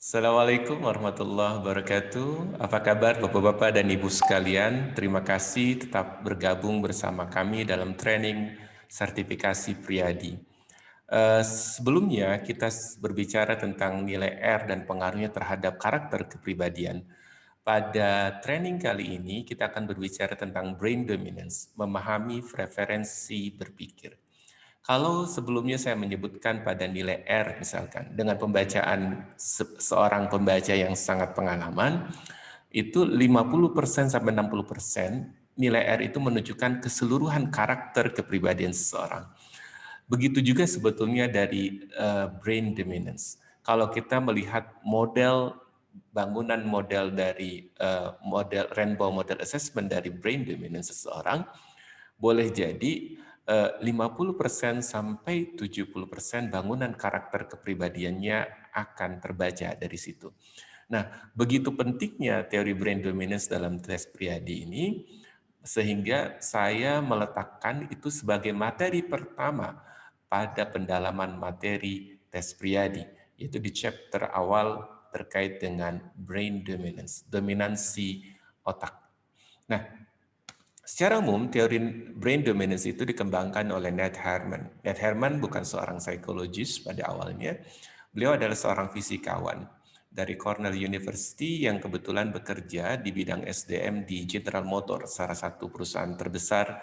Assalamualaikum warahmatullahi wabarakatuh. Apa kabar Bapak-Bapak dan Ibu sekalian? Terima kasih tetap bergabung bersama kami dalam training sertifikasi Priyadi. Sebelumnya kita berbicara tentang nilai R dan pengaruhnya terhadap karakter kepribadian. Pada training kali ini kita akan berbicara tentang brain dominance, memahami preferensi berpikir. Kalau sebelumnya saya menyebutkan pada nilai R misalkan, dengan pembacaan seorang pembaca yang sangat pengalaman, itu 50% sampai 60% nilai R itu menunjukkan keseluruhan karakter kepribadian seseorang. Begitu juga sebetulnya dari brain dominance. Kalau kita melihat bangunan model dari model rainbow model assessment dari brain dominance seseorang, boleh jadi 50% sampai 70% bangunan karakter kepribadiannya akan terbaca dari situ. Nah, begitu pentingnya teori brain dominance dalam tes Priyadi ini, sehingga saya meletakkan itu sebagai materi pertama pada pendalaman materi tes Priyadi, yaitu di chapter awal terkait dengan brain dominance, dominansi otak. Nah, secara umum, teori brain dominance itu dikembangkan oleh Ned Herman. Ned Herman bukan seorang psikologis pada awalnya. Beliau adalah seorang fisikawan dari Cornell University yang kebetulan bekerja di bidang SDM di General Motors, salah satu perusahaan terbesar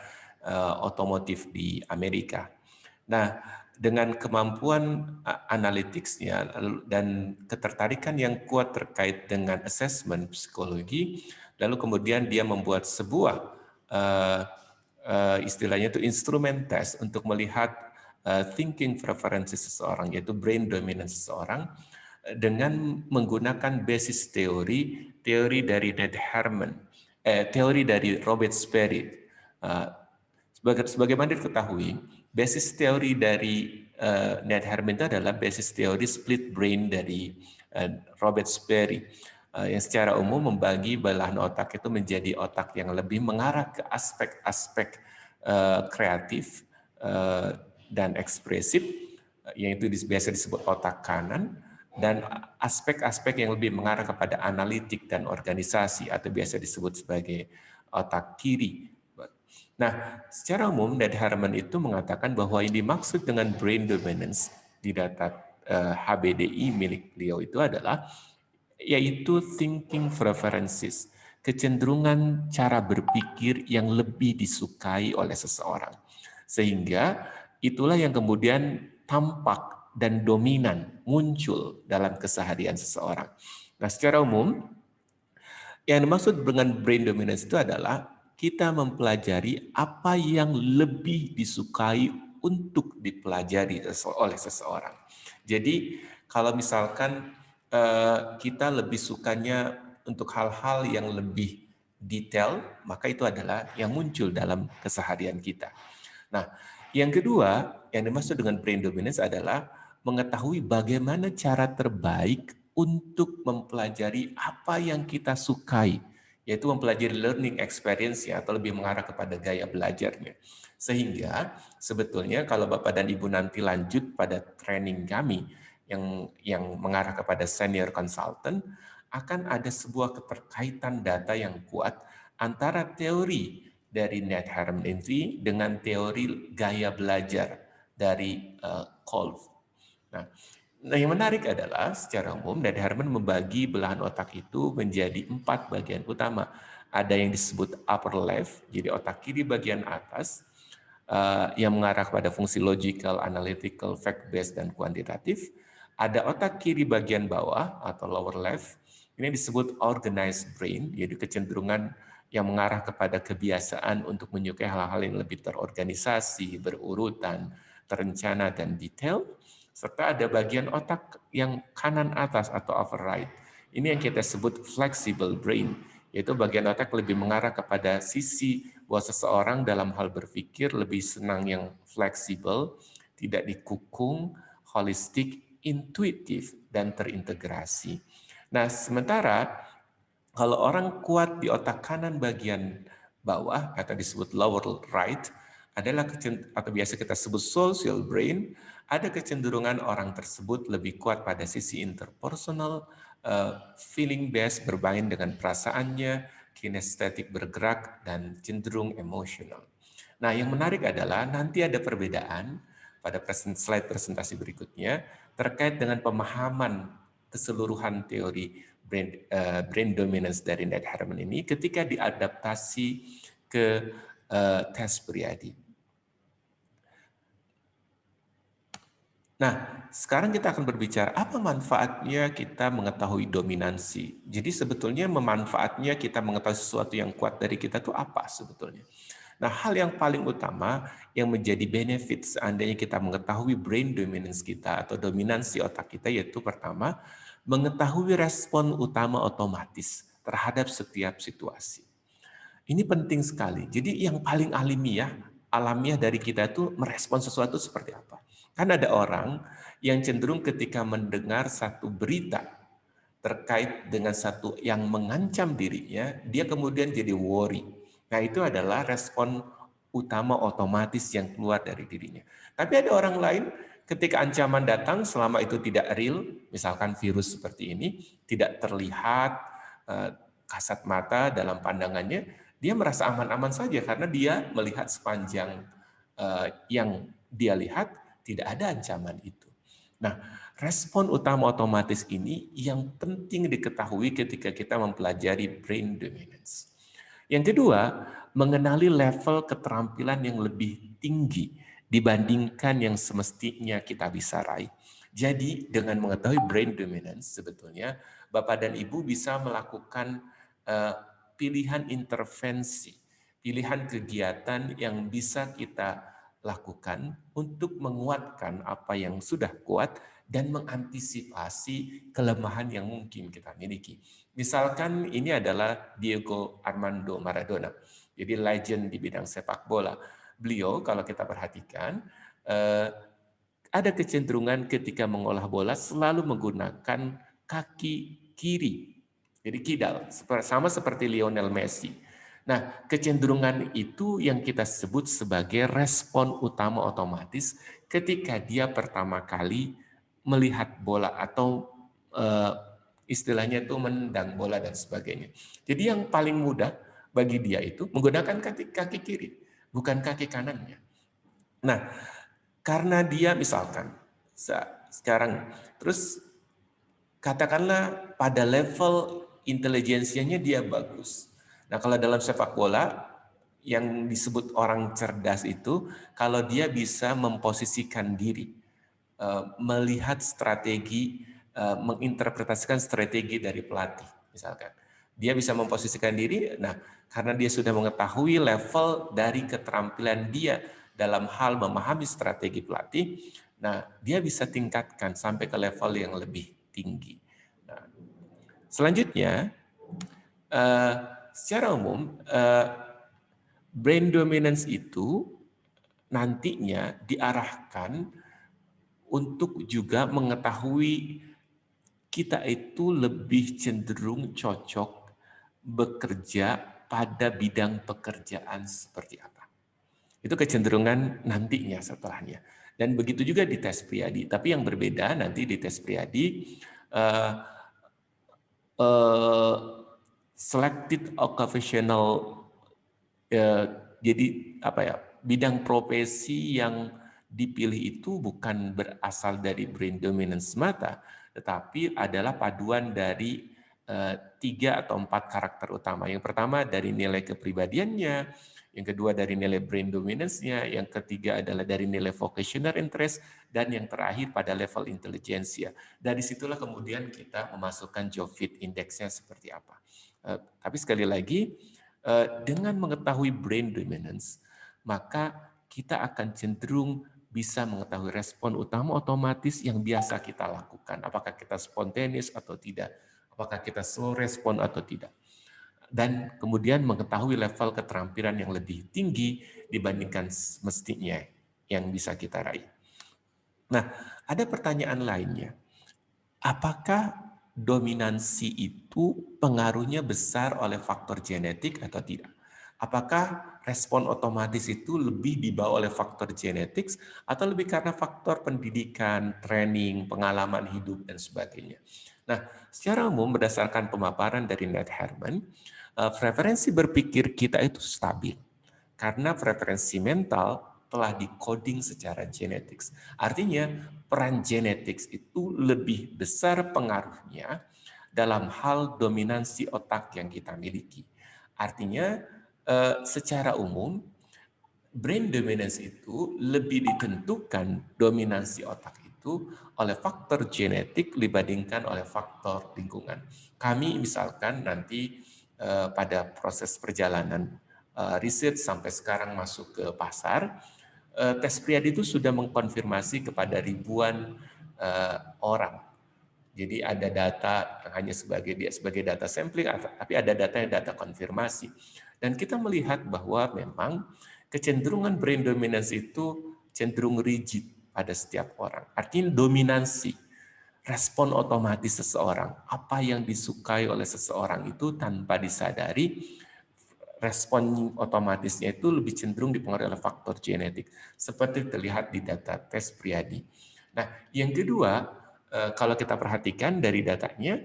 otomotif di Amerika. Nah, dengan kemampuan analytics-nya dan ketertarikan yang kuat terkait dengan assessment psikologi, lalu kemudian dia membuat sebuah istilahnya itu instrumen test untuk melihat thinking preferences seseorang, yaitu brain dominance seseorang, dengan menggunakan basis teori dari Ned Herman, teori dari Robert Sperry. Sebagaimana diketahui, basis teori dari Ned Herman itu adalah basis teori split brain dari Robert Sperry, yang secara umum membagi belahan otak itu menjadi otak yang lebih mengarah ke aspek-aspek kreatif dan ekspresif, yang itu biasa disebut otak kanan, dan aspek-aspek yang lebih mengarah kepada analitik dan organisasi atau biasa disebut sebagai otak kiri. Nah, secara umum Ned Herman itu mengatakan bahwa yang dimaksud dengan brain dominance di data HBDI milik beliau itu adalah yaitu thinking preferences, kecenderungan cara berpikir yang lebih disukai oleh seseorang. Sehingga itulah yang kemudian tampak dan dominan muncul dalam keseharian seseorang. Nah, secara umum yang dimaksud dengan brain dominance itu adalah kita mempelajari apa yang lebih disukai untuk dipelajari oleh seseorang. Jadi kalau misalkan kita lebih sukanya untuk hal-hal yang lebih detail, maka itu adalah yang muncul dalam keseharian kita. Nah, yang kedua yang dimaksud dengan brain dominance adalah mengetahui bagaimana cara terbaik untuk mempelajari apa yang kita sukai, yaitu mempelajari learning experience atau lebih mengarah kepada gaya belajarnya. Sehingga sebetulnya kalau Bapak dan Ibu nanti lanjut pada training kami yang mengarah kepada senior consultant, akan ada sebuah keterkaitan data yang kuat antara teori dari Ned Herman ini dengan teori gaya belajar dari Kolb. Nah, yang menarik adalah secara umum Ned Herman membagi belahan otak itu menjadi 4 bagian utama. Ada yang disebut upper left, jadi otak kiri bagian atas, yang mengarah kepada fungsi logical, analytical, fact-based, dan kuantitatif. Ada otak kiri bagian bawah atau lower left, ini disebut organized brain, jadi kecenderungan yang mengarah kepada kebiasaan untuk menyukai hal-hal yang lebih terorganisasi, berurutan, terencana, dan detail. Serta ada bagian otak yang kanan atas atau upper right. Ini yang kita sebut flexible brain, yaitu bagian otak lebih mengarah kepada sisi bahwa seseorang dalam hal berpikir lebih senang yang fleksibel, tidak dikukung, holistik, intuitif, dan terintegrasi. Nah, sementara kalau orang kuat di otak kanan bagian bawah atau disebut lower right adalah atau biasa kita sebut social brain, ada kecenderungan orang tersebut lebih kuat pada sisi interpersonal, feeling based bermain dengan perasaannya, kinestetik bergerak, dan cenderung emosional. Nah, yang menarik adalah nanti ada perbedaan pada slide presentasi berikutnya terkait dengan pemahaman keseluruhan teori brain dominance dari Ned Herman ini ketika diadaptasi ke tes Priadi. Nah, sekarang kita akan berbicara apa manfaatnya kita mengetahui dominansi. Jadi sebetulnya memanfaatnya kita mengetahui sesuatu yang kuat dari kita itu apa sebetulnya. Nah, hal yang paling utama yang menjadi benefit seandainya kita mengetahui brain dominance kita atau dominansi otak kita yaitu pertama, mengetahui respon utama otomatis terhadap setiap situasi. Ini penting sekali. Jadi yang paling alamiah dari kita itu merespon sesuatu seperti apa. Kan ada orang yang cenderung ketika mendengar satu berita terkait dengan satu yang mengancam dirinya, dia kemudian jadi worry. Nah, itu adalah respon utama otomatis yang keluar dari dirinya. Tapi ada orang lain ketika ancaman datang selama itu tidak real, misalkan virus seperti ini, tidak terlihat kasat mata dalam pandangannya, dia merasa aman-aman saja karena dia melihat sepanjang yang dia lihat tidak ada ancaman itu. Nah, respon utama otomatis ini yang penting diketahui ketika kita mempelajari brain dominance. Yang kedua, mengenali level keterampilan yang lebih tinggi dibandingkan yang semestinya kita bisa raih. Jadi dengan mengetahui brain dominance sebetulnya Bapak dan Ibu bisa melakukan pilihan intervensi, pilihan kegiatan yang bisa kita lakukan untuk menguatkan apa yang sudah kuat dan mengantisipasi kelemahan yang mungkin kita miliki. Misalkan ini adalah Diego Armando Maradona, jadi legend di bidang sepak bola. Beliau kalau kita perhatikan ada kecenderungan ketika mengolah bola selalu menggunakan kaki kiri, jadi kidal, sama seperti Lionel Messi. Nah, kecenderungan itu yang kita sebut sebagai respon utama otomatis ketika dia pertama kali melihat bola atau istilahnya itu menendang bola dan sebagainya. Jadi yang paling mudah bagi dia itu menggunakan kaki kiri, bukan kaki kanannya. Nah, karena dia misalkan sekarang terus katakanlah pada level intelijensianya dia bagus. Nah, kalau dalam sepak bola yang disebut orang cerdas itu kalau dia bisa memposisikan diri, melihat strategi, menginterpretasikan strategi dari pelatih misalkan. Dia bisa memposisikan diri, nah karena dia sudah mengetahui level dari keterampilan dia dalam hal memahami strategi pelatih, nah dia bisa tingkatkan sampai ke level yang lebih tinggi. Nah, selanjutnya, secara umum, brain dominance itu nantinya diarahkan untuk juga mengetahui kita itu lebih cenderung cocok bekerja pada bidang pekerjaan seperti apa. Itu kecenderungan nantinya setelahnya. Dan begitu juga di tes Priadi. Tapi yang berbeda nanti di tes Priadi, selected occupational, jadi apa ya, bidang profesi yang dipilih itu bukan berasal dari brain dominance semata, tetapi adalah paduan dari 3 atau 4 karakter utama. Yang pertama dari nilai kepribadiannya, yang kedua dari nilai brain dominance-nya, yang ketiga adalah dari nilai vocational interest, dan yang terakhir pada level intelijensia. Dari situlah kemudian kita memasukkan job fit index-nya seperti apa. Tapi sekali lagi, dengan mengetahui brain dominance, maka kita akan cenderung bisa mengetahui respon utama otomatis yang biasa kita lakukan. Apakah kita spontaneous atau tidak, apakah kita slow respon atau tidak. Dan kemudian mengetahui level keterampilan yang lebih tinggi dibandingkan mestinya yang bisa kita raih. Nah, ada pertanyaan lainnya. Apakah dominansi itu pengaruhnya besar oleh faktor genetik atau tidak? Apakah respon otomatis itu lebih dibawa oleh faktor genetik atau lebih karena faktor pendidikan, training, pengalaman hidup, dan sebagainya. Nah, secara umum berdasarkan pemaparan dari Ned Herman, preferensi berpikir kita itu stabil karena preferensi mental telah dikoding secara genetik. Artinya peran genetik itu lebih besar pengaruhnya dalam hal dominansi otak yang kita miliki. Artinya secara umum brain dominance itu lebih ditentukan dominansi otak itu oleh faktor genetik dibandingkan oleh faktor lingkungan. Kami misalkan nanti pada proses perjalanan riset sampai sekarang masuk ke pasar, tes Priadi itu sudah mengkonfirmasi kepada ribuan orang. Jadi ada data yang hanya sebagai data sampling, tapi ada data yang data konfirmasi. Dan kita melihat bahwa memang kecenderungan brain dominance itu cenderung rigid pada setiap orang. Artinya dominansi, respon otomatis seseorang, apa yang disukai oleh seseorang itu tanpa disadari, respon otomatisnya itu lebih cenderung dipengaruhi oleh faktor genetik, seperti terlihat di data tes Priadi. Nah, yang kedua, kalau kita perhatikan dari datanya,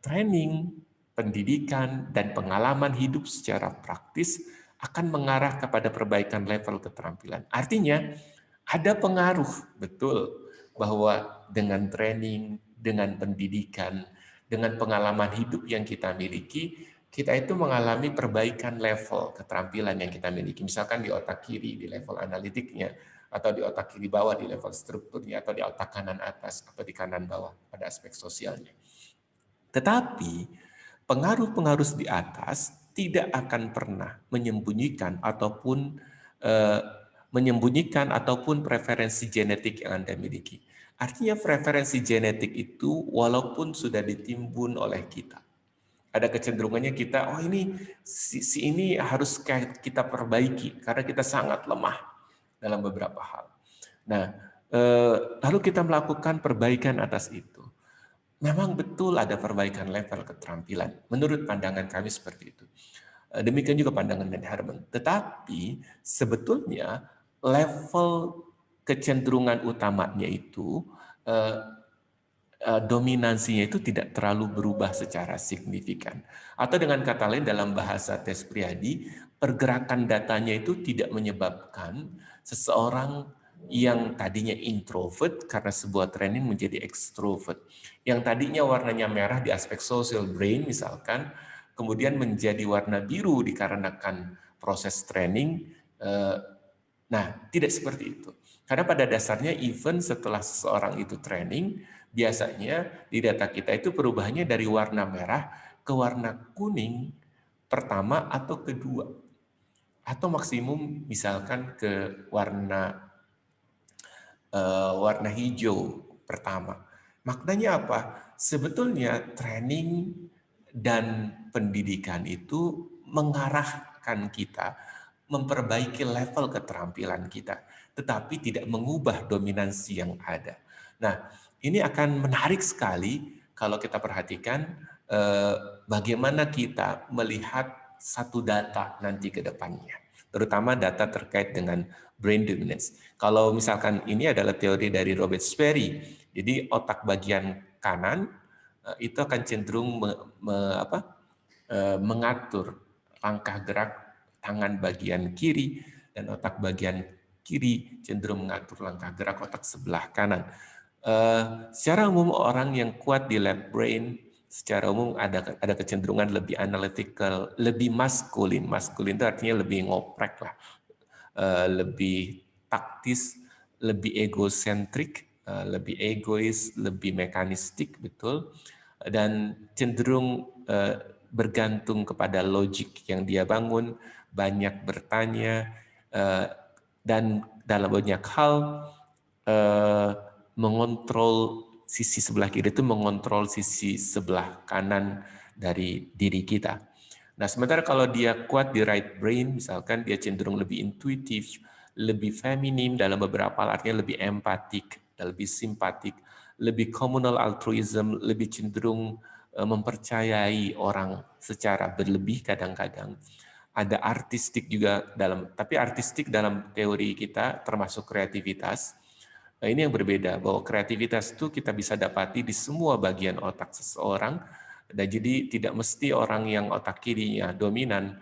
training, pendidikan, dan pengalaman hidup secara praktis akan mengarah kepada perbaikan level keterampilan. Artinya, ada pengaruh, betul, bahwa dengan training, dengan pendidikan, dengan pengalaman hidup yang kita miliki, kita itu mengalami perbaikan level keterampilan yang kita miliki. Misalkan di otak kiri, di level analitiknya, atau di otak kiri bawah di level strukturnya, atau di otak kanan atas, atau di kanan bawah pada aspek sosialnya. Tetapi pengaruh-pengaruh di atas tidak akan pernah menyembunyikan ataupun preferensi genetik yang Anda miliki. Artinya preferensi genetik itu walaupun sudah ditimbun oleh kita, ada kecenderungannya kita, oh ini si ini harus kita perbaiki karena kita sangat lemah dalam beberapa hal. Nah, lalu kita melakukan perbaikan atas itu. Memang betul ada perbaikan level keterampilan. Menurut pandangan kami seperti itu. Demikian juga pandangan Ned Herman. Tetapi sebetulnya level kecenderungan utamanya itu dominansinya itu tidak terlalu berubah secara signifikan. Atau dengan kata lain dalam bahasa tes Priadi, pergerakan datanya itu tidak menyebabkan seseorang yang tadinya introvert karena sebuah training menjadi extrovert. Yang tadinya warnanya merah di aspek social brain misalkan, kemudian menjadi warna biru dikarenakan proses training. Nah, tidak seperti itu. Karena pada dasarnya even setelah seseorang itu training, biasanya di data kita itu perubahannya dari warna merah ke warna kuning pertama atau kedua. Atau maksimum misalkan ke warna hijau pertama. Maknanya apa? Sebetulnya training dan pendidikan itu mengarahkan kita memperbaiki level keterampilan kita, tetapi tidak mengubah dominansi yang ada. Nah, ini akan menarik sekali kalau kita perhatikan bagaimana kita melihat satu data nanti ke depannya, terutama data terkait dengan brain dominance. Kalau misalkan ini adalah teori dari Robert Sperry, jadi otak bagian kanan itu akan cenderung mengatur langkah gerak tangan bagian kiri, dan otak bagian kiri cenderung mengatur langkah gerak otak sebelah kanan. Secara umum orang yang kuat di left brain secara umum ada kecenderungan lebih analytical, lebih maskulin. Maskulin itu artinya lebih ngoprek lah, lebih taktis, lebih egosentrik, lebih egois, lebih mekanistik, betul, dan cenderung bergantung kepada logik yang dia bangun, banyak bertanya, dan dalam banyak hal mengontrol sisi sebelah kiri itu mengontrol sisi sebelah kanan dari diri kita. Nah, sementara kalau dia kuat di right brain, misalkan dia cenderung lebih intuitif, lebih feminim dalam beberapa hal, artinya lebih empatik, lebih simpatik, lebih communal altruism, lebih cenderung mempercayai orang secara berlebih kadang-kadang. ada artistik juga tapi artistik dalam teori kita termasuk kreativitas. Nah, ini yang berbeda, bahwa kreativitas itu kita bisa dapati di semua bagian otak seseorang, dan jadi tidak mesti orang yang otak kirinya dominan,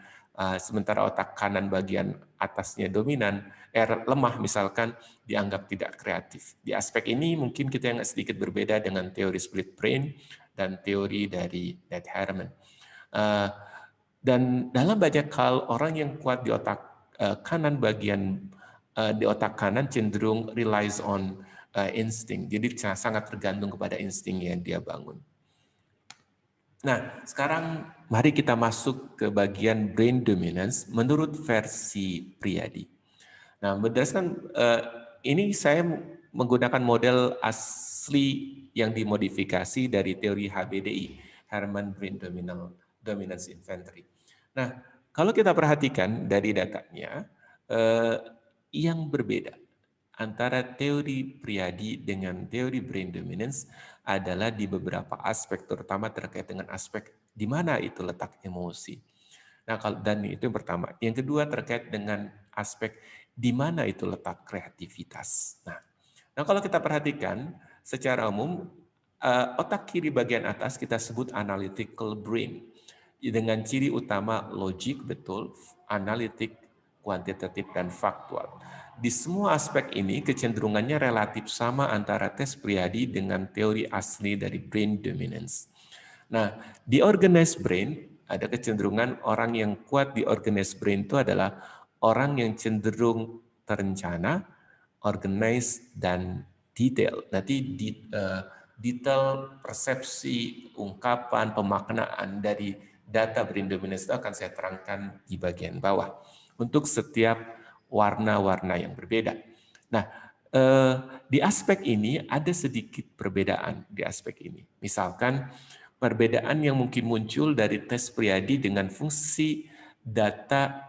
sementara otak kanan bagian atasnya dominan, lemah misalkan, dianggap tidak kreatif. Di aspek ini mungkin kita yang sedikit berbeda dengan teori split brain dan teori dari Ned Herman. Dan dalam banyak hal, orang yang kuat di otak kanan di otak kanan cenderung relies on insting. Jadi sangat tergantung kepada insting yang dia bangun. Nah, sekarang mari kita masuk ke bagian brain dominance menurut versi Priadi. Nah, berdasarkan ini saya menggunakan model asli yang dimodifikasi dari teori HBDI, Herman Brain Dominance Inventory. Nah, kalau kita perhatikan dari datanya, yang berbeda antara teori Priadi dengan teori brain dominance adalah di beberapa aspek, terutama terkait dengan aspek di mana itu letak emosi. Nah, dan itu yang pertama. Yang kedua terkait dengan aspek di mana itu letak kreativitas. Nah, kalau kita perhatikan secara umum, otak kiri bagian atas kita sebut analytical brain dengan ciri utama logik, betul, analitik, kuantitatif, dan faktual. Di semua aspek ini kecenderungannya relatif sama antara tes Priadi dengan teori asli dari brain dominance. Nah, di organized brain ada kecenderungan orang yang kuat di organized brain itu adalah orang yang cenderung terencana, organized, dan detail. Nanti detail persepsi, ungkapan, pemaknaan dari data brain dominance itu akan saya terangkan di bagian bawah untuk setiap warna-warna yang berbeda. Nah, di aspek ini ada sedikit perbedaan di aspek ini. Misalkan perbedaan yang mungkin muncul dari tes Priadi dengan fungsi data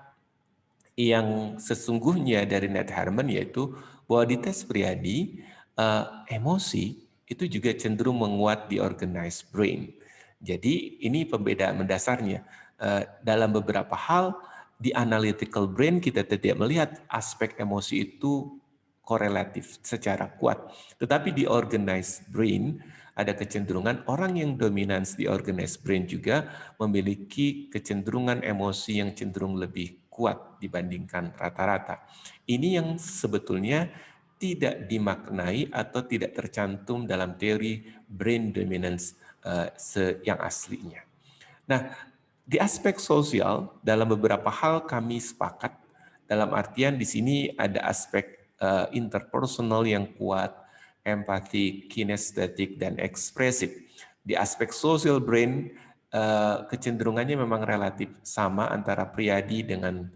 yang sesungguhnya dari Ned Herman, yaitu bahwa di tes Priadi emosi itu juga cenderung menguat di organized brain. Jadi ini pembedaan mendasarnya. Dalam beberapa hal di analytical brain kita tidak melihat aspek emosi itu korelatif secara kuat. Tetapi di organized brain ada kecenderungan orang yang dominans di organized brain juga memiliki kecenderungan emosi yang cenderung lebih kuat dibandingkan rata-rata. Ini yang sebetulnya tidak dimaknai atau tidak tercantum dalam teori brain dominance yang aslinya. Nah, di aspek sosial dalam beberapa hal kami sepakat, dalam artian di sini ada aspek interpersonal yang kuat, empati, kinestetik, dan ekspresif. Di aspek social brain, kecenderungannya memang relatif sama antara Priadi dengan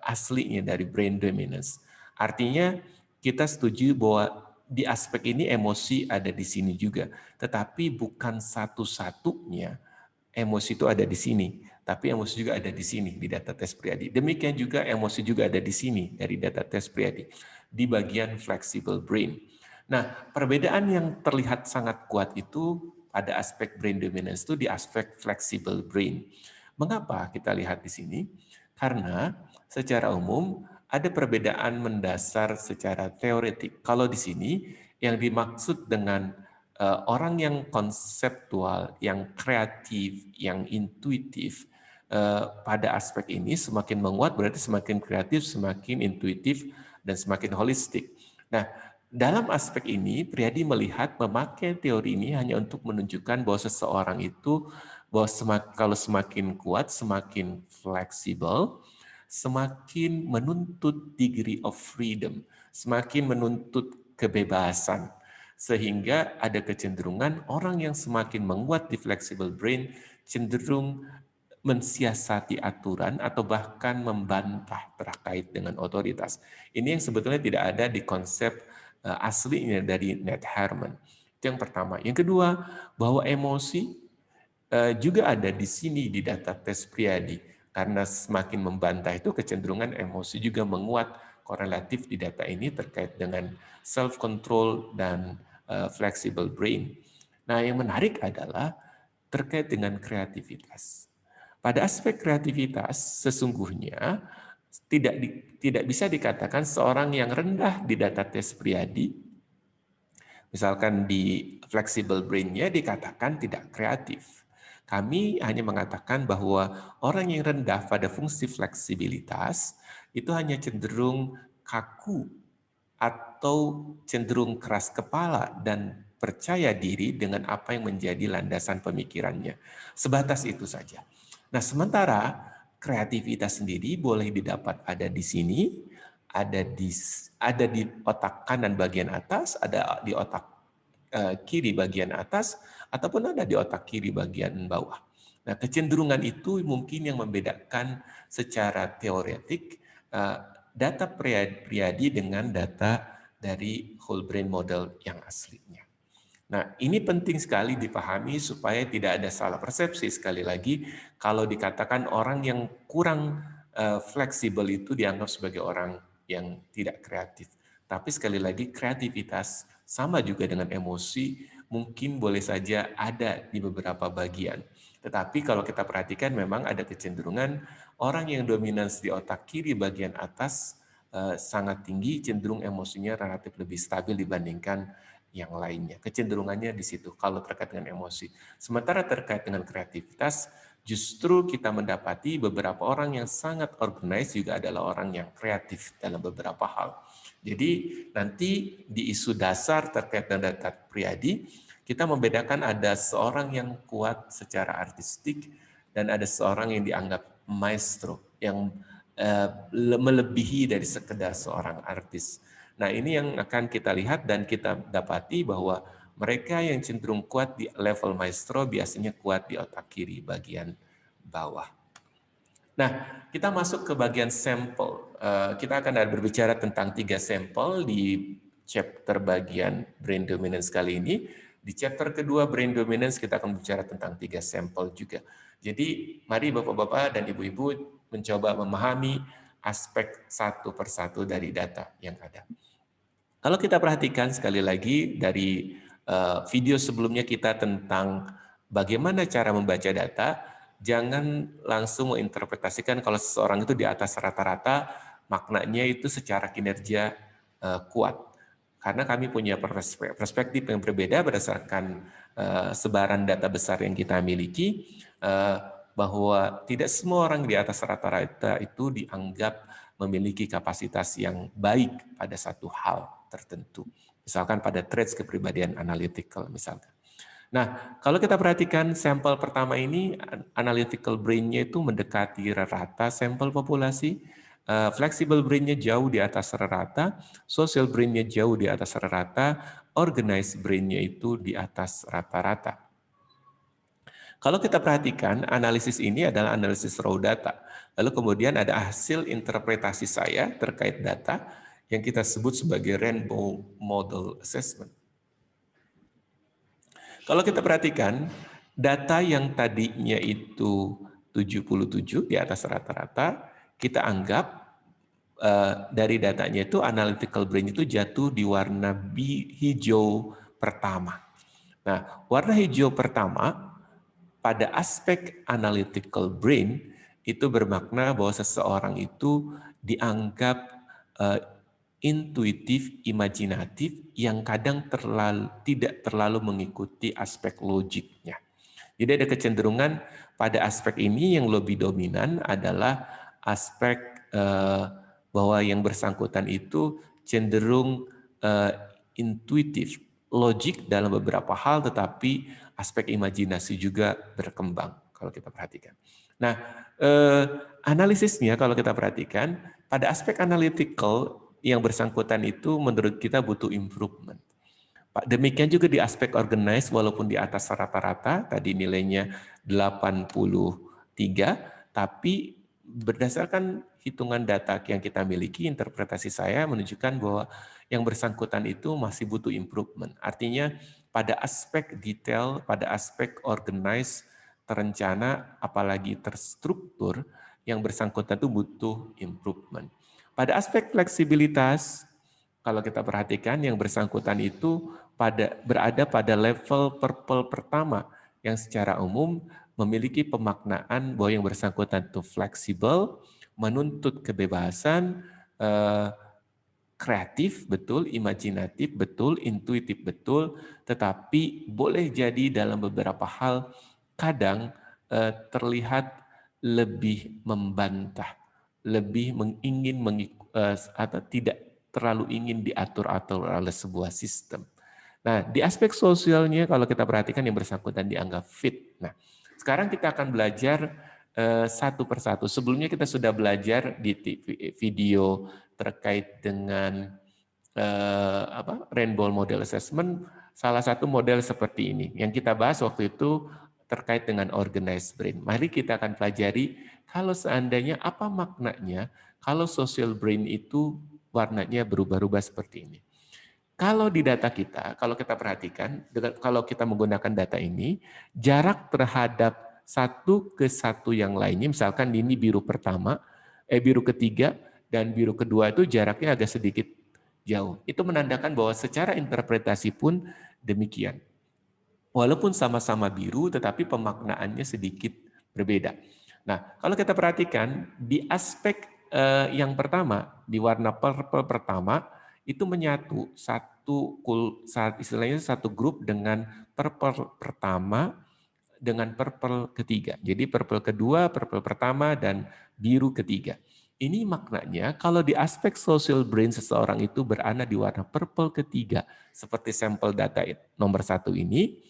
aslinya dari brain dominance. Artinya kita setuju bahwa di aspek ini emosi ada di sini juga, tetapi bukan satu-satunya emosi itu ada di sini, tapi emosi juga ada di sini di data tes Priadi. Demikian juga emosi juga ada di sini dari data tes Priadi di bagian flexible brain. Nah, perbedaan yang terlihat sangat kuat itu pada aspek brain dominance itu di aspek flexible brain. Mengapa kita lihat di sini? Karena secara umum ada perbedaan mendasar secara teoretik. Kalau di sini yang dimaksud dengan orang yang konseptual, yang kreatif, yang intuitif pada aspek ini semakin menguat, berarti semakin kreatif, semakin intuitif, dan semakin holistik. Nah, dalam aspek ini, Priadi melihat memakai teori ini hanya untuk menunjukkan bahwa seseorang itu kalau semakin kuat, semakin fleksibel, semakin menuntut degree of freedom, semakin menuntut kebebasan. Sehingga ada kecenderungan orang yang semakin menguat di flexible brain cenderung mensiasati aturan atau bahkan membantah terkait dengan otoritas. Ini yang sebetulnya tidak ada di konsep aslinya dari Ned Herman. Itu yang pertama. Yang kedua, bahwa emosi juga ada di sini di data tes Priadi. Karena semakin membantah itu kecenderungan emosi juga menguat korelatif di data ini terkait dengan self-control dan flexible brain. Nah, yang menarik adalah terkait dengan kreativitas. Pada aspek kreativitas, sesungguhnya tidak bisa dikatakan seorang yang rendah di data tes Priadi, misalkan di flexible brain-nya dikatakan tidak kreatif. Kami hanya mengatakan bahwa orang yang rendah pada fungsi fleksibilitas itu hanya cenderung kaku atau cenderung keras kepala dan percaya diri dengan apa yang menjadi landasan pemikirannya. Sebatas itu saja. Nah, sementara kreativitas sendiri boleh didapat ada di sini, ada di otak kanan bagian atas, ada di otak kiri bagian atas, ataupun ada di otak kiri bagian bawah. Nah, kecenderungan itu mungkin yang membedakan secara teoretik data Priadi dengan data dari whole brain model yang aslinya. Nah, ini penting sekali dipahami supaya tidak ada salah persepsi. Sekali lagi, kalau dikatakan orang yang kurang fleksibel itu dianggap sebagai orang yang tidak kreatif. Tapi sekali lagi, kreativitas sama juga dengan emosi, mungkin boleh saja ada di beberapa bagian. Tetapi kalau kita perhatikan memang ada kecenderungan orang yang dominans di otak kiri bagian atas sangat tinggi, cenderung emosinya relatif lebih stabil dibandingkan yang lainnya. Kecenderungannya di situ kalau terkait dengan emosi. Sementara terkait dengan kreativitas, justru kita mendapati beberapa orang yang sangat organized juga adalah orang yang kreatif dalam beberapa hal. Jadi nanti di isu dasar terkait dengan data Priadi, kita membedakan ada seorang yang kuat secara artistik dan ada seorang yang dianggap maestro, yang melebihi dari sekedar seorang artis. Nah, ini yang akan kita lihat dan kita dapati bahwa mereka yang cenderung kuat di level maestro biasanya kuat di otak kiri bagian bawah. Nah, kita masuk ke bagian sampel. Kita akan berbicara tentang 3 sampel di chapter bagian brain dominance kali ini. Di chapter kedua brain dominance kita akan bicara tentang 3 sampel juga. Jadi, mari Bapak-bapak dan Ibu-ibu mencoba memahami aspek satu persatu dari data yang ada. Kalau kita perhatikan sekali lagi dari video sebelumnya kita tentang bagaimana cara membaca data, jangan langsung menginterpretasikan kalau seseorang itu di atas rata-rata, maknanya itu secara kinerja kuat. Karena kami punya perspektif yang berbeda berdasarkan sebaran data besar yang kita miliki, bahwa tidak semua orang di atas rata-rata itu dianggap memiliki kapasitas yang baik pada satu hal tertentu. Misalkan pada traits kepribadian analytical misalkan. Nah, kalau kita perhatikan sampel pertama ini, analytical brain-nya itu mendekati rata sampel populasi, flexible brain-nya jauh di atas rata, social brain-nya jauh di atas rata, organized brain-nya itu di atas rata-rata. Kalau kita perhatikan, analisis ini adalah analisis raw data. Lalu kemudian ada hasil interpretasi saya terkait data yang kita sebut sebagai Rainbow Model Assessment. Kalau kita perhatikan, data yang tadinya itu 77 di atas rata-rata, kita anggap dari datanya itu analytical brain itu jatuh di warna hijau pertama. Nah, warna hijau pertama pada aspek analytical brain itu bermakna bahwa seseorang itu dianggap intuitif, imajinatif yang kadang tidak terlalu mengikuti aspek logiknya. Jadi ada kecenderungan pada aspek ini yang lebih dominan adalah aspek bahwa yang bersangkutan itu cenderung intuitif, logik dalam beberapa hal, tetapi aspek imajinasi juga berkembang kalau kita perhatikan. Nah, analisisnya kalau kita perhatikan, pada aspek analytical yang bersangkutan itu menurut kita butuh improvement. Demikian juga di aspek organized, walaupun di atas rata-rata, tadi nilainya 83, tapi berdasarkan hitungan data yang kita miliki, interpretasi saya menunjukkan bahwa yang bersangkutan itu masih butuh improvement. Artinya pada aspek detail, pada aspek organized, terencana, apalagi terstruktur, yang bersangkutan itu butuh improvement. Pada aspek fleksibilitas, kalau kita perhatikan yang bersangkutan itu berada pada level purple pertama yang secara umum memiliki pemaknaan bahwa yang bersangkutan itu fleksibel, menuntut kebebasan, kreatif betul, imajinatif betul, intuitif betul, tetapi boleh jadi dalam beberapa hal kadang terlihat lebih membantah, lebih atau tidak terlalu ingin diatur-atur oleh sebuah sistem. Nah, di aspek sosialnya kalau kita perhatikan yang bersangkutan dianggap fit. Nah, sekarang kita akan belajar satu persatu. Sebelumnya kita sudah belajar di video terkait dengan Rainbow Model Assessment. Salah satu model seperti ini. Yang kita bahas waktu itu terkait dengan organized brain. Mari kita akan pelajari kalau seandainya apa maknanya kalau social brain itu warnanya berubah-ubah seperti ini. Kalau di data kita, kalau kita perhatikan, kalau kita menggunakan data ini, jarak terhadap satu ke satu yang lainnya, misalkan ini biru pertama, biru ketiga, dan biru kedua itu jaraknya agak sedikit jauh. Itu menandakan bahwa secara interpretasi pun demikian. Walaupun sama-sama biru, tetapi pemaknaannya sedikit berbeda. Nah, kalau kita perhatikan, di aspek yang pertama, di warna purple pertama, itu menyatu istilahnya satu grup dengan purple pertama dengan purple ketiga. Jadi purple kedua, purple pertama, dan biru ketiga. Ini maknanya kalau di aspek social brain seseorang itu berada di warna purple ketiga, seperti sampel data nomor 1 ini,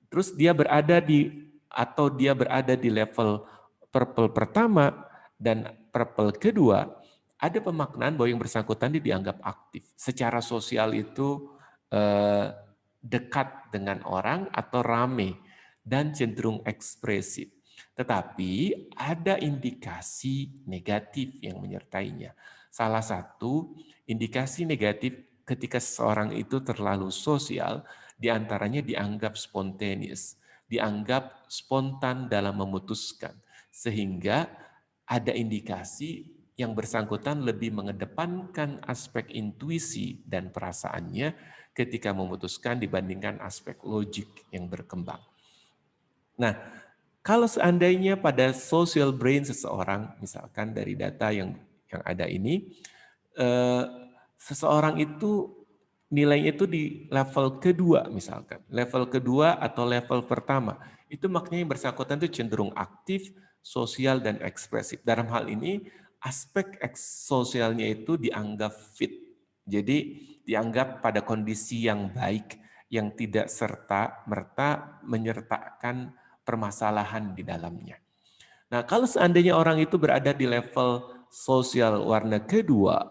terus dia berada di level purple pertama dan purple kedua, ada pemaknaan bahwa yang bersangkutan dianggap aktif. Secara sosial itu dekat dengan orang atau rame dan cenderung ekspresif. Tetapi ada indikasi negatif yang menyertainya. Salah satu indikasi negatif ketika seseorang itu terlalu sosial, diantaranya dianggap spontaneous, dianggap spontan dalam memutuskan. Sehingga ada indikasi yang bersangkutan lebih mengedepankan aspek intuisi dan perasaannya ketika memutuskan dibandingkan aspek logik yang berkembang. Nah, kalau seandainya pada social brain seseorang, misalkan dari data yang ada ini, seseorang itu nilainya itu di level kedua misalkan, level kedua atau level pertama, itu maknanya yang bersangkutan itu cenderung aktif, sosial, dan ekspresif. Dalam hal ini, aspek sosialnya itu dianggap fit. Jadi dianggap pada kondisi yang baik, yang tidak serta-merta menyertakan permasalahan di dalamnya. Nah, kalau seandainya orang itu berada di level sosial warna kedua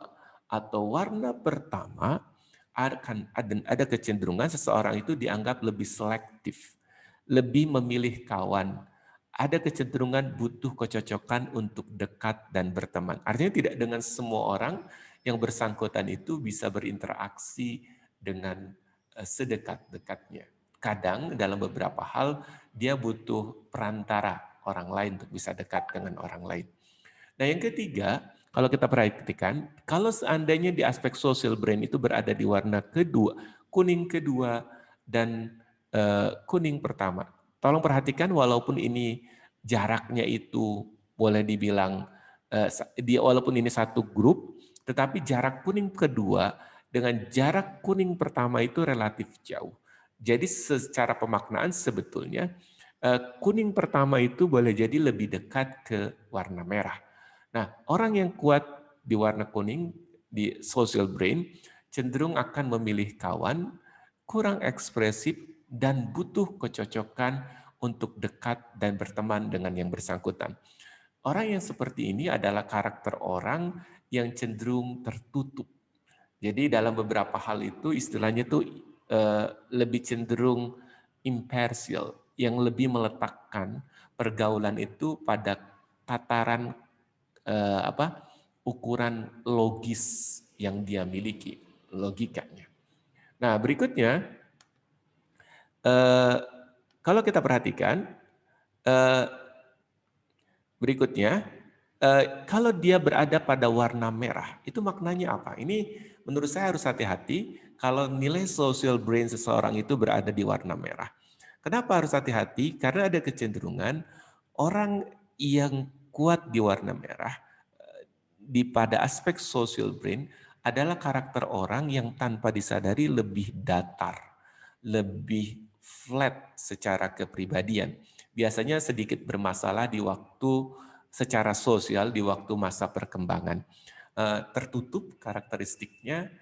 atau warna pertama, akan ada kecenderungan seseorang itu dianggap lebih selektif, lebih memilih kawan, ada kecenderungan butuh kecocokan untuk dekat dan berteman. Artinya tidak dengan semua orang yang bersangkutan itu bisa berinteraksi dengan sedekat-dekatnya. Kadang dalam beberapa hal dia butuh perantara orang lain untuk bisa dekat dengan orang lain. Nah yang ketiga, kalau kita perhatikan, kalau seandainya di aspek social brain itu berada di warna kedua, kuning kedua, dan kuning pertama. Tolong perhatikan walaupun ini jaraknya itu boleh dibilang, walaupun ini satu grup, tetapi jarak kuning kedua dengan jarak kuning pertama itu relatif jauh. Jadi secara pemaknaan sebetulnya kuning pertama itu boleh jadi lebih dekat ke warna merah. Nah, orang yang kuat di warna kuning, di social brain, cenderung akan memilih kawan, kurang ekspresif, dan butuh kecocokan untuk dekat dan berteman dengan yang bersangkutan. Orang yang seperti ini adalah karakter orang yang cenderung tertutup. Jadi dalam beberapa hal itu istilahnya itu lebih cenderung impartial, yang lebih meletakkan pergaulan itu pada tataran ukuran logis yang dia miliki, logikanya. Nah berikutnya, kalau kita perhatikan, berikutnya, kalau dia berada pada warna merah, itu maknanya apa? Ini menurut saya harus hati-hati kalau nilai social brain seseorang itu berada di warna merah. Kenapa harus hati-hati? Karena ada kecenderungan Orang yang kuat di warna merah pada aspek social brain adalah karakter orang yang tanpa disadari lebih datar, lebih flat secara kepribadian. Biasanya sedikit bermasalah di waktu secara sosial di waktu masa perkembangan. Tertutup karakteristiknya,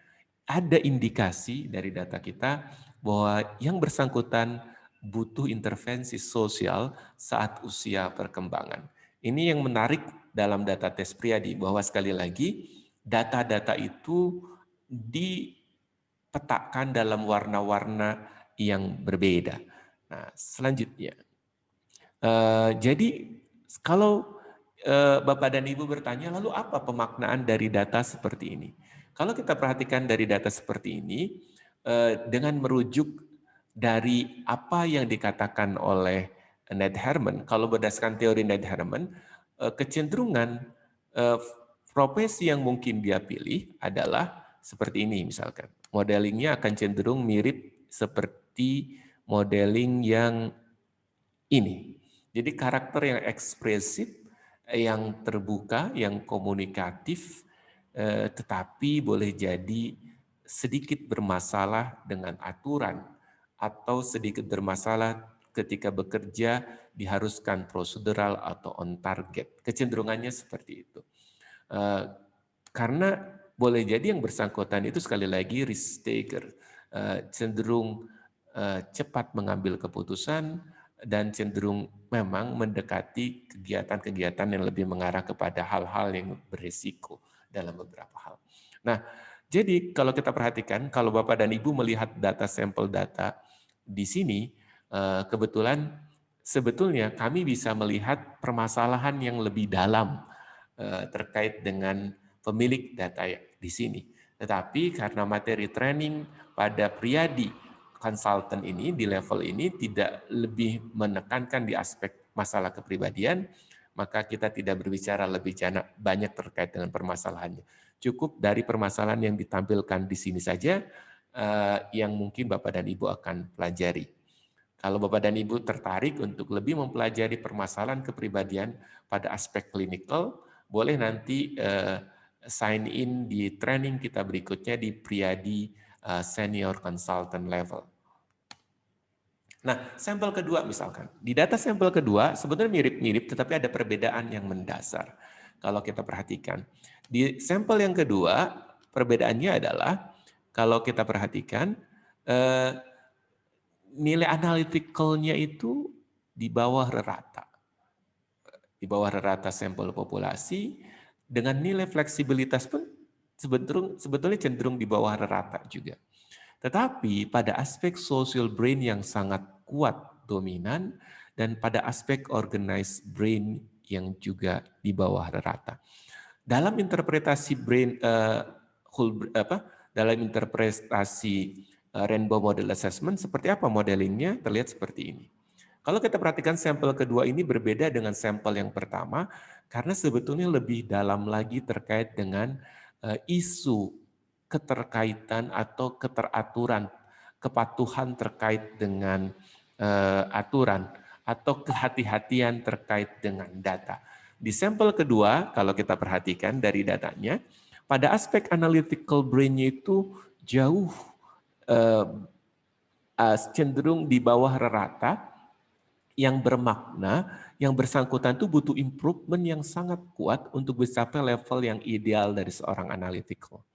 ada indikasi dari data kita bahwa yang bersangkutan butuh intervensi sosial saat usia perkembangan. Ini yang menarik dalam data tes Priadi, bahwa sekali lagi data-data itu dipetakan dalam warna-warna yang berbeda. Nah, selanjutnya, jadi kalau Bapak dan Ibu bertanya, lalu apa pemaknaan dari data seperti ini? Kalau kita perhatikan dari data seperti ini, dengan merujuk dari apa yang dikatakan oleh Ned Herman, kalau berdasarkan teori Ned Herman, kecenderungan profesi yang mungkin dia pilih adalah seperti ini misalkan. Modelingnya akan cenderung mirip seperti modeling yang ini. Jadi karakter yang ekspresif, yang terbuka, yang komunikatif, tetapi boleh jadi sedikit bermasalah dengan aturan atau sedikit bermasalah ketika bekerja diharuskan prosedural atau on target. Kecenderungannya seperti itu. Karena boleh jadi yang bersangkutan itu sekali lagi risk taker, cenderung cepat mengambil keputusan dan cenderung memang mendekati kegiatan-kegiatan yang lebih mengarah kepada hal-hal yang berisiko dalam beberapa hal. Nah, jadi kalau kita perhatikan, kalau Bapak dan Ibu melihat data sampel data di sini, kebetulan sebetulnya kami bisa melihat permasalahan yang lebih dalam terkait dengan pemilik data di sini. Tetapi karena materi training pada Priadi konsultan ini di level ini tidak lebih menekankan di aspek masalah kepribadian, maka kita tidak berbicara lebih banyak terkait dengan permasalahannya. Cukup dari permasalahan yang ditampilkan di sini saja yang mungkin Bapak dan Ibu akan pelajari. Kalau Bapak dan Ibu tertarik untuk lebih mempelajari permasalahan kepribadian pada aspek klinikal, boleh nanti sign in di training kita berikutnya di Priadi Senior Consultant level. Nah, sampel kedua misalkan. Di data sampel kedua sebetulnya mirip-mirip tetapi ada perbedaan yang mendasar. Kalau kita perhatikan. Di sampel yang kedua, perbedaannya adalah kalau kita perhatikan nilai analyticalnya itu di bawah rata. Di bawah rata sampel populasi dengan nilai fleksibilitas pun sebetulnya cenderung di bawah rata juga. Tetapi pada aspek social brain yang sangat kuat dominan dan pada aspek organized brain yang juga di bawah rata. Dalam interpretasi brain dalam interpretasi Rainbow Model Assessment seperti apa modelingnya? Terlihat seperti ini. Kalau kita perhatikan sampel kedua ini berbeda dengan sampel yang pertama karena sebetulnya lebih dalam lagi terkait dengan isu keterkaitan atau keteraturan, kepatuhan terkait dengan aturan atau kehati-hatian terkait dengan data. Di sampel kedua, kalau kita perhatikan dari datanya, pada aspek analytical brain-nya itu jauh cenderung di bawah rata, yang bermakna, yang bersangkutan itu butuh improvement yang sangat kuat untuk mencapai level yang ideal dari seorang analytical.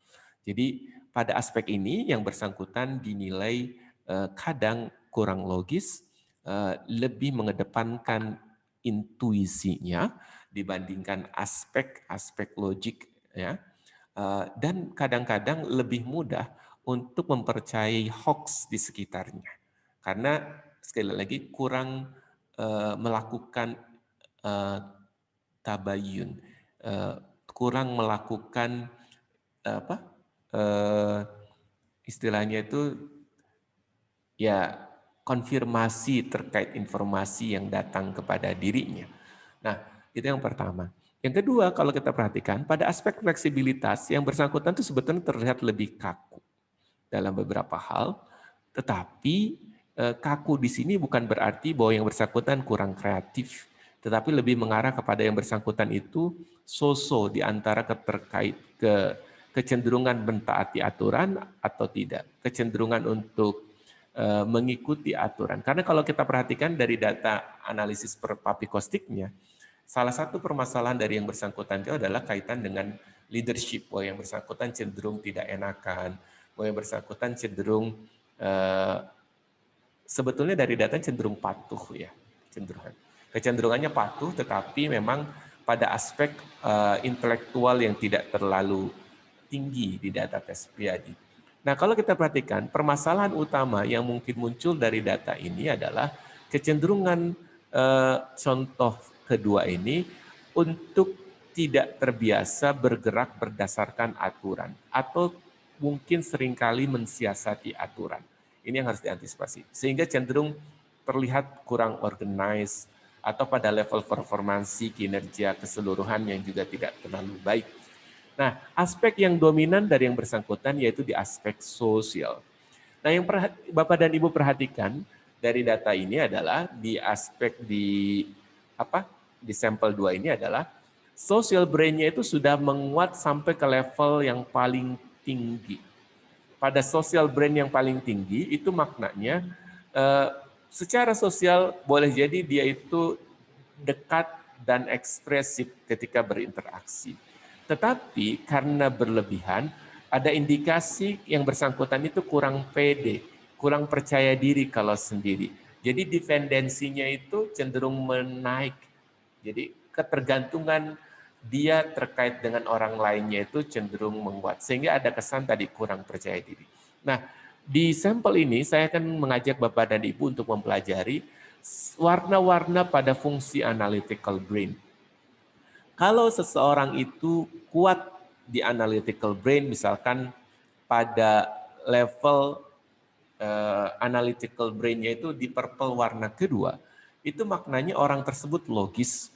Jadi pada aspek ini yang bersangkutan dinilai kadang kurang logis, lebih mengedepankan intuisinya dibandingkan aspek-aspek logik, ya, dan kadang-kadang lebih mudah untuk mempercayai hoax di sekitarnya karena sekali lagi kurang melakukan tabayun, kurang melakukan istilahnya itu ya konfirmasi terkait informasi yang datang kepada dirinya. Nah, itu yang pertama. Yang kedua, kalau kita perhatikan pada aspek fleksibilitas yang bersangkutan itu sebetulnya terlihat lebih kaku dalam beberapa hal, tetapi kaku di sini bukan berarti bahwa yang bersangkutan kurang kreatif, tetapi lebih mengarah kepada yang bersangkutan itu so-so di antara kecenderungan mentaati aturan atau tidak, kecenderungan untuk mengikuti aturan. Karena kalau kita perhatikan dari data analisis per papikostiknya, salah satu permasalahan dari yang bersangkutan itu adalah kaitan dengan leadership, bahwa yang bersangkutan cenderung tidak enakan, bahwa yang bersangkutan cenderung sebetulnya dari data cenderung patuh ya, kecenderungannya patuh, tetapi memang pada aspek intelektual yang tidak terlalu tinggi di data tes pribadi. Nah, kalau kita perhatikan, permasalahan utama yang mungkin muncul dari data ini adalah kecenderungan contoh kedua ini untuk tidak terbiasa bergerak berdasarkan aturan atau mungkin seringkali mensiasati aturan. Ini yang harus diantisipasi. Sehingga cenderung terlihat kurang organized atau pada level performansi kinerja keseluruhan yang juga tidak terlalu baik. Nah, aspek yang dominan dari yang bersangkutan yaitu di aspek sosial. Nah, yang Bapak dan Ibu perhatikan dari data ini adalah di aspek di sampel 2 ini adalah social brain-nya itu sudah menguat sampai ke level yang paling tinggi. Pada social brain yang paling tinggi itu maknanya secara sosial boleh jadi dia itu dekat dan ekspresif ketika berinteraksi. Tetapi karena berlebihan, ada indikasi yang bersangkutan itu kurang pede, kurang percaya diri kalau sendiri. Jadi dependensinya itu cenderung menaik. Jadi ketergantungan dia terkait dengan orang lainnya itu cenderung menguat. Sehingga ada kesan tadi kurang percaya diri. Nah, di sampel ini saya akan mengajak Bapak dan Ibu untuk mempelajari warna-warna pada fungsi analytical brain. Kalau seseorang itu kuat di analytical brain, misalkan pada level analytical brain-nya itu di purple warna kedua, itu maknanya orang tersebut logis,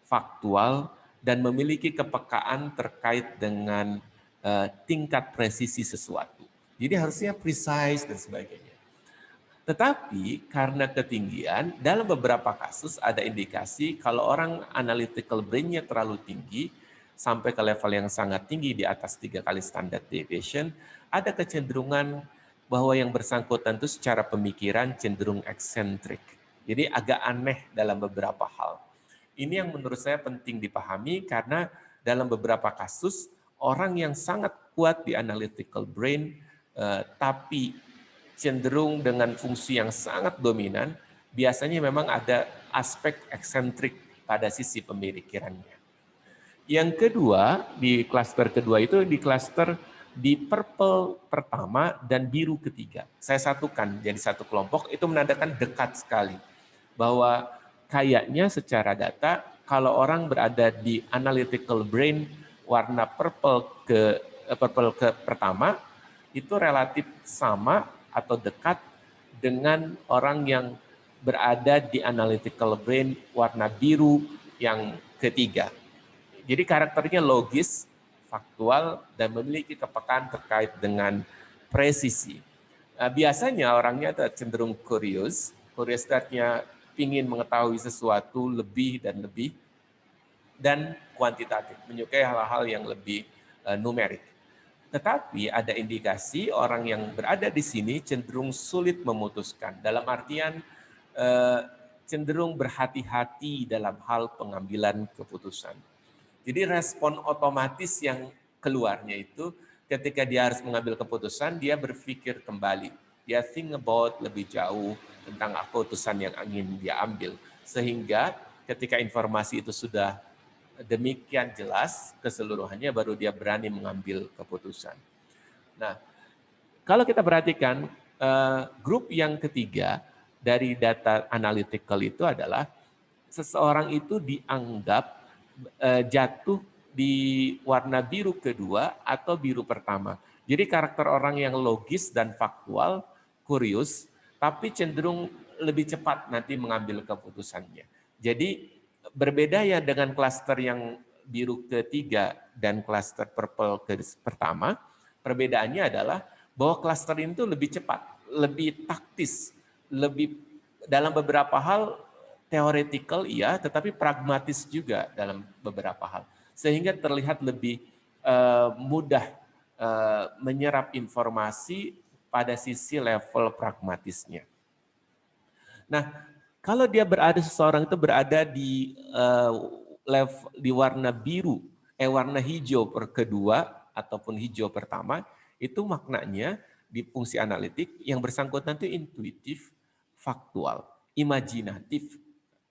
faktual, dan memiliki kepekaan terkait dengan tingkat presisi sesuatu. Jadi harusnya precise dan sebagainya. Tetapi karena ketinggian, dalam beberapa kasus ada indikasi kalau orang analytical brain-nya terlalu tinggi, sampai ke level yang sangat tinggi di atas 3 kali standard deviation, ada kecenderungan bahwa yang bersangkutan itu secara pemikiran cenderung eksentrik. Jadi agak aneh dalam beberapa hal. Ini yang menurut saya penting dipahami karena dalam beberapa kasus orang yang sangat kuat di analytical brain tapi cenderung dengan fungsi yang sangat dominan, biasanya memang ada aspek eksentrik pada sisi pemikirannya. Yang kedua, di klaster kedua itu di klaster di purple pertama dan biru ketiga. Saya satukan jadi satu kelompok, itu menandakan dekat sekali. Bahwa kayaknya secara data, kalau orang berada di analytical brain warna purple ke pertama, itu relatif sama atau dekat dengan orang yang berada di analytical brain warna biru yang ketiga. Jadi karakternya logis, faktual, dan memiliki kepekaan terkait dengan presisi. Biasanya orangnya cenderung kurius tadinya ingin mengetahui sesuatu lebih, dan kuantitatif, menyukai hal-hal yang lebih numerik. Tetapi ada indikasi orang yang berada di sini cenderung sulit memutuskan. Dalam artian cenderung berhati-hati dalam hal pengambilan keputusan. Jadi respon otomatis yang keluarnya itu ketika dia harus mengambil keputusan, dia berpikir kembali. Dia think about lebih jauh tentang keputusan yang ingin dia ambil. Sehingga ketika informasi itu sudah demikian jelas keseluruhannya, baru dia berani mengambil keputusan. Nah, kalau kita perhatikan grup yang ketiga dari data analytical itu adalah seseorang itu dianggap jatuh di warna biru kedua atau biru pertama. Jadi karakter orang yang logis dan faktual, kurius, tapi cenderung lebih cepat nanti mengambil keputusannya. Jadi berbeda ya dengan klaster yang biru ketiga dan klaster purple pertama, perbedaannya adalah bahwa klaster ini tuh lebih cepat, lebih taktis, lebih dalam beberapa hal teoretikal iya, tetapi pragmatis juga dalam beberapa hal. Sehingga terlihat lebih mudah menyerap informasi pada sisi level pragmatisnya. Nah, kalau dia seseorang itu berada di level di warna biru, warna hijau kedua ataupun hijau pertama, itu maknanya di fungsi analitik yang bersangkutan itu intuitif, faktual, imajinatif,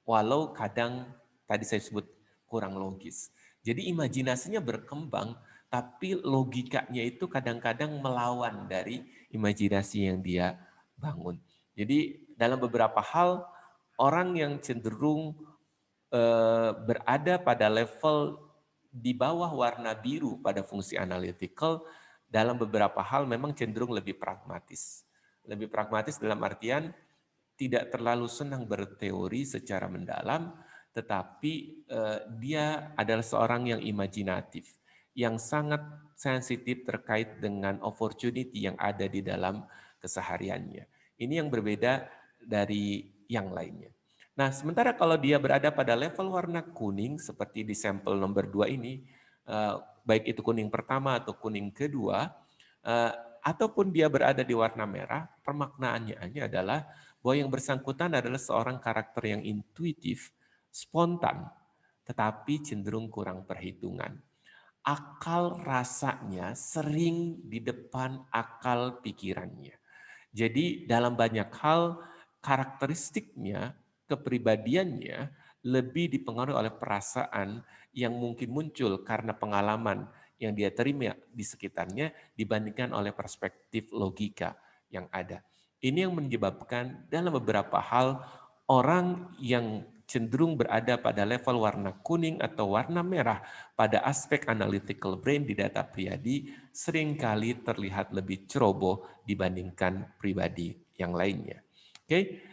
walau kadang tadi saya sebut kurang logis. Jadi imajinasinya berkembang, tapi logikanya itu kadang-kadang melawan dari imajinasi yang dia bangun. Jadi dalam beberapa hal orang yang cenderung berada pada level di bawah warna biru pada fungsi analytical dalam beberapa hal memang cenderung lebih pragmatis. Lebih pragmatis dalam artian tidak terlalu senang berteori secara mendalam, tetapi dia adalah seorang yang imajinatif, yang sangat sensitif terkait dengan opportunity yang ada di dalam kesehariannya. Ini yang berbeda dari yang lainnya. Nah, sementara kalau dia berada pada level warna kuning, seperti di sampel nomor 2 ini, baik itu kuning pertama atau kuning kedua, ataupun dia berada di warna merah, permaknaannya adalah bahwa yang bersangkutan adalah seorang karakter yang intuitif, spontan, tetapi cenderung kurang perhitungan. Akal rasanya sering di depan akal pikirannya. Jadi dalam banyak hal karakteristiknya, kepribadiannya lebih dipengaruhi oleh perasaan yang mungkin muncul karena pengalaman yang dia terima di sekitarnya dibandingkan oleh perspektif logika yang ada. Ini yang menyebabkan dalam beberapa hal orang yang cenderung berada pada level warna kuning atau warna merah pada aspek analytical brain di data pribadi seringkali terlihat lebih ceroboh dibandingkan pribadi yang lainnya. Oke,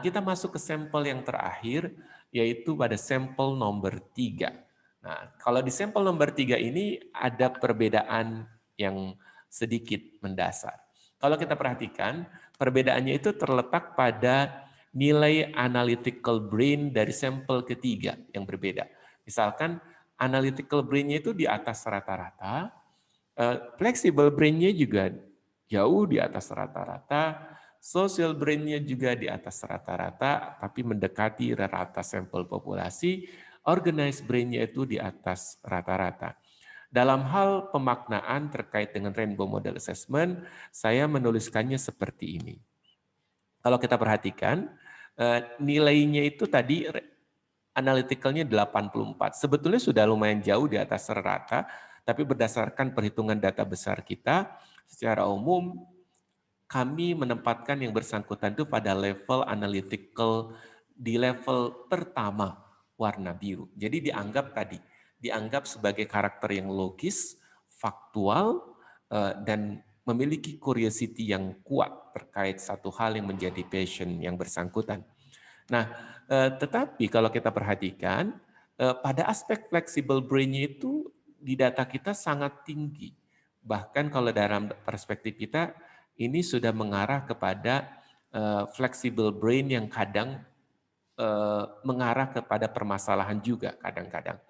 kita masuk ke sampel yang terakhir yaitu pada sampel nomor 3. Nah, kalau di sampel nomor 3 ini ada perbedaan yang sedikit mendasar. Kalau kita perhatikan, perbedaannya itu terletak pada nilai analytical brain dari sampel ketiga yang berbeda. Misalkan analytical brain-nya itu di atas rata-rata, flexible brain-nya juga jauh di atas rata-rata, social brain-nya juga di atas rata-rata, tapi mendekati rata sampel populasi, organized brain-nya itu di atas rata-rata. Dalam hal pemaknaan terkait dengan Rainbow Model Assessment, saya menuliskannya seperti ini. Kalau kita perhatikan, nilainya itu tadi analyticalnya 84. Sebetulnya sudah lumayan jauh di atas rata, tapi berdasarkan perhitungan data besar kita, secara umum kami menempatkan yang bersangkutan itu pada level analytical di level pertama warna biru. Jadi dianggap sebagai karakter yang logis, faktual, dan memiliki curiosity yang kuat terkait satu hal yang menjadi passion yang bersangkutan. Nah, tetapi kalau kita perhatikan, pada aspek flexible brain-nya itu di data kita sangat tinggi. Bahkan kalau dalam perspektif kita, ini sudah mengarah kepada flexible brain yang kadang mengarah kepada permasalahan juga kadang-kadang.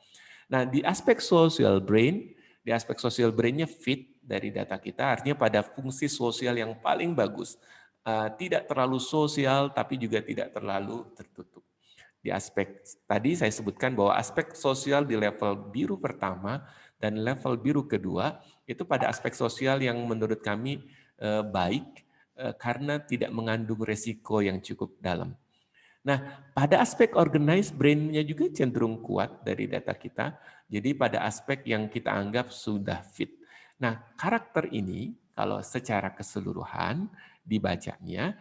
Nah, di aspek social brain-nya fit dari data kita, artinya pada fungsi sosial yang paling bagus. Tidak terlalu sosial, tapi juga tidak terlalu tertutup. Di aspek tadi saya sebutkan bahwa aspek sosial di level biru pertama dan level biru kedua, itu pada aspek sosial yang menurut kami baik, karena tidak mengandung resiko yang cukup dalam. Nah, pada aspek organized brain-nya juga cenderung kuat dari data kita. Jadi pada aspek yang kita anggap sudah fit. Nah, karakter ini kalau secara keseluruhan dibacanya,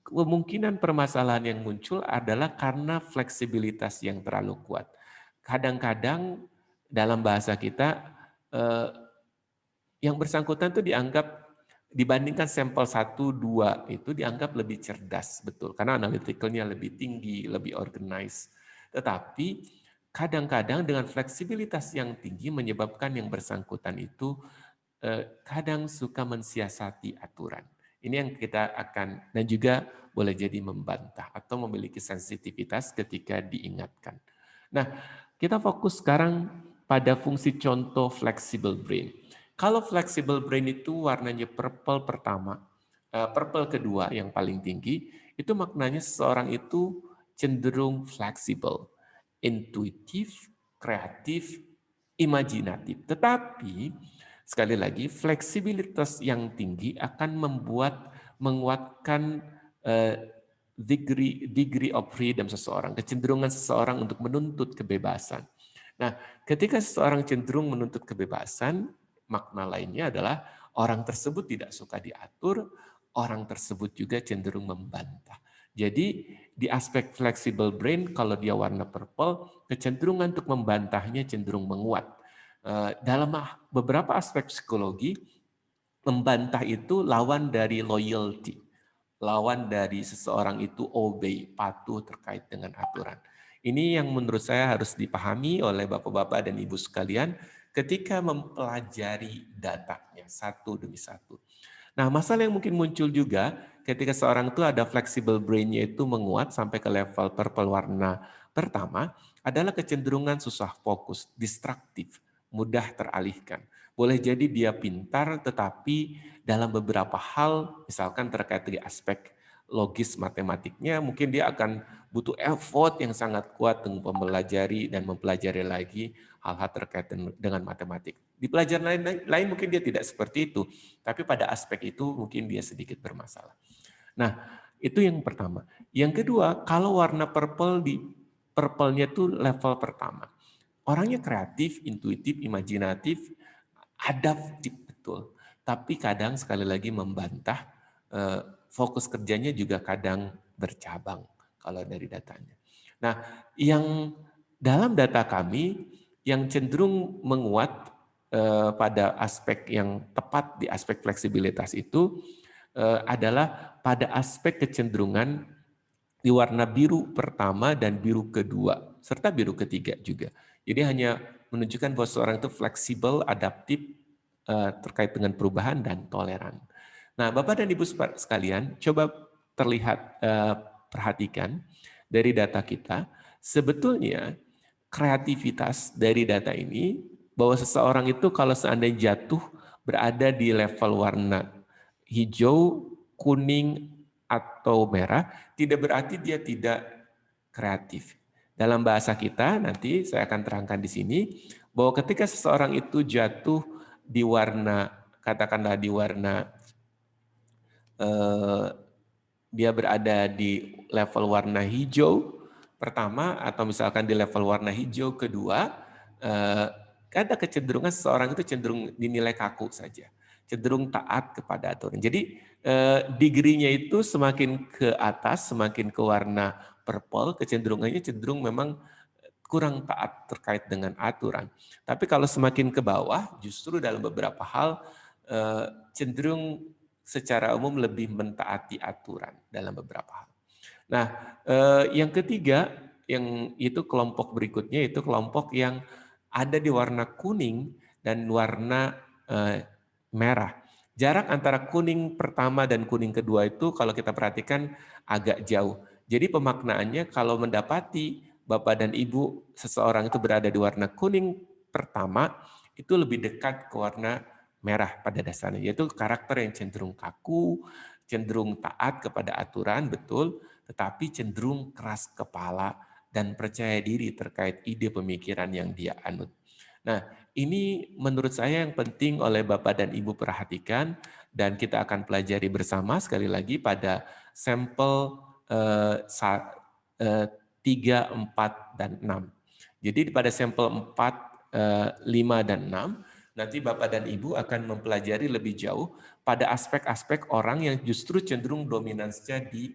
kemungkinan permasalahan yang muncul adalah karena fleksibilitas yang terlalu kuat. Kadang-kadang dalam bahasa kita, yang bersangkutan itu dianggap dibandingkan sampel 1, 2 itu dianggap lebih cerdas, betul. Karena analyticalnya lebih tinggi, lebih organized. Tetapi kadang-kadang dengan fleksibilitas yang tinggi menyebabkan yang bersangkutan itu kadang suka mensiasati aturan. Ini yang kita akan, dan juga boleh jadi membantah atau memiliki sensitivitas ketika diingatkan. Nah, kita fokus sekarang pada fungsi contoh flexible brain. Kalau flexible brain itu warnanya purple pertama, purple kedua yang paling tinggi, itu maknanya seseorang itu cenderung fleksibel, intuitif, kreatif, imajinatif. Tetapi sekali lagi fleksibilitas yang tinggi akan menguatkan degree of freedom seseorang, kecenderungan seseorang untuk menuntut kebebasan. Nah, ketika seseorang cenderung menuntut kebebasan, makna lainnya adalah orang tersebut tidak suka diatur, orang tersebut juga cenderung membantah. Jadi di aspek flexible brain, kalau dia warna purple, kecenderungan untuk membantahnya cenderung menguat. Dalam beberapa aspek psikologi, membantah itu lawan dari loyalty. Lawan dari seseorang itu obey, patuh terkait dengan aturan. Ini yang menurut saya harus dipahami oleh bapak-bapak dan ibu sekalian ketika mempelajari datanya satu demi satu. Nah, masalah yang mungkin muncul juga ketika seorang itu ada flexible brain-nya itu menguat sampai ke level purple warna pertama adalah kecenderungan susah fokus, distraktif, mudah teralihkan. Boleh jadi dia pintar tetapi dalam beberapa hal misalkan terkait dengan aspek logis matematiknya mungkin dia akan butuh effort yang sangat kuat untuk mempelajari dan mempelajari lagi hal-hal terkait dengan matematik. Di pelajaran lain mungkin dia tidak seperti itu, tapi pada aspek itu mungkin dia sedikit bermasalah. Nah, itu yang pertama. Yang kedua, kalau warna purple di purple-nya itu level pertama. Orangnya kreatif, intuitif, imajinatif, adaptif betul. Tapi kadang sekali lagi membantah, fokus kerjanya juga kadang bercabang kalau dari datanya. Nah, yang dalam data kami yang cenderung menguat pada aspek yang tepat di aspek fleksibilitas itu adalah pada aspek kecenderungan di warna biru pertama dan biru kedua, serta biru ketiga juga. Jadi hanya menunjukkan bahwa seorang itu fleksibel, adaptif, terkait dengan perubahan dan toleran. Nah, Bapak dan Ibu sekalian, coba terlihat, perhatikan dari data kita, sebetulnya kreativitas dari data ini, bahwa seseorang itu kalau seandainya jatuh berada di level warna hijau, kuning, atau merah, tidak berarti dia tidak kreatif. Dalam bahasa kita, nanti saya akan terangkan di sini, bahwa ketika seseorang itu jatuh di warna, katakanlah di warna, dia berada di level warna hijau pertama, atau misalkan di level warna hijau kedua, ada kecenderungan seseorang itu cenderung dinilai kaku saja, cenderung taat kepada aturan. Jadi degree-nya itu semakin ke atas, semakin ke warna purple, kecenderungannya cenderung memang kurang taat terkait dengan aturan. Tapi kalau semakin ke bawah, justru dalam beberapa hal cenderung secara umum lebih mentaati aturan dalam beberapa hal. Nah, yang ketiga, yang itu kelompok berikutnya, itu kelompok yang ada di warna kuning dan warna merah. Jarak antara kuning pertama dan kuning kedua itu kalau kita perhatikan agak jauh. Jadi pemaknaannya kalau mendapati Bapak dan Ibu seseorang itu berada di warna kuning pertama, itu lebih dekat ke warna merah pada dasarnya, yaitu karakter yang cenderung kaku, cenderung taat kepada aturan, betul, tetapi cenderung keras kepala dan percaya diri terkait ide pemikiran yang dia anut. Nah, ini menurut saya yang penting oleh Bapak dan Ibu perhatikan, dan kita akan pelajari bersama sekali lagi pada sampel 3, 4, dan 6. Jadi pada sampel 4, 5, dan 6, nanti Bapak dan Ibu akan mempelajari lebih jauh pada aspek-aspek orang yang justru cenderung dominansinya di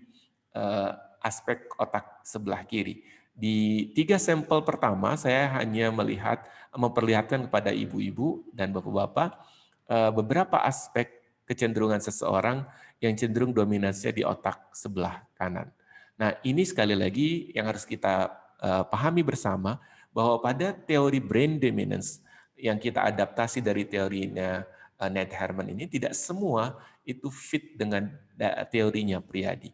aspek otak sebelah kiri. Di 3 sampel pertama saya hanya memperlihatkan kepada ibu-ibu dan bapak-bapak beberapa aspek kecenderungan seseorang yang cenderung dominansinya di otak sebelah kanan. Nah, ini sekali lagi yang harus kita pahami bersama, bahwa pada teori brain dominance yang kita adaptasi dari teorinya Ned Herman ini, tidak semua itu fit dengan teorinya Priadi,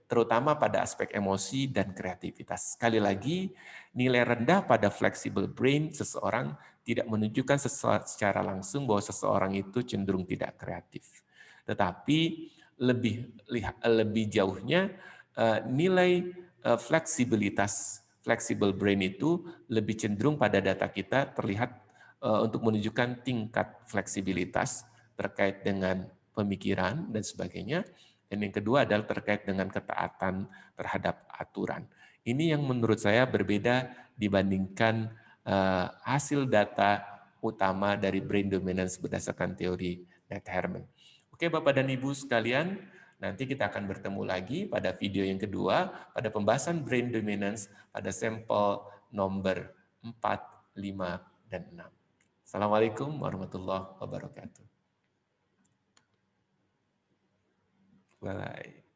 terutama pada aspek emosi dan kreativitas. Sekali lagi, nilai rendah pada flexible brain seseorang tidak menunjukkan secara langsung bahwa seseorang itu cenderung tidak kreatif. Tetapi lebih jauhnya nilai fleksibilitas flexible brain itu lebih cenderung pada data kita terlihat untuk menunjukkan tingkat fleksibilitas terkait dengan pemikiran dan sebagainya. Dan yang kedua adalah terkait dengan ketaatan terhadap aturan. Ini yang menurut saya berbeda dibandingkan hasil data utama dari brain dominance berdasarkan teori Nath-Herman. Oke Bapak dan Ibu sekalian, nanti kita akan bertemu lagi pada video yang kedua pada pembahasan brain dominance pada sampel nomor 4, 5, dan 6. Assalamualaikum warahmatullahi wabarakatuh. Bye.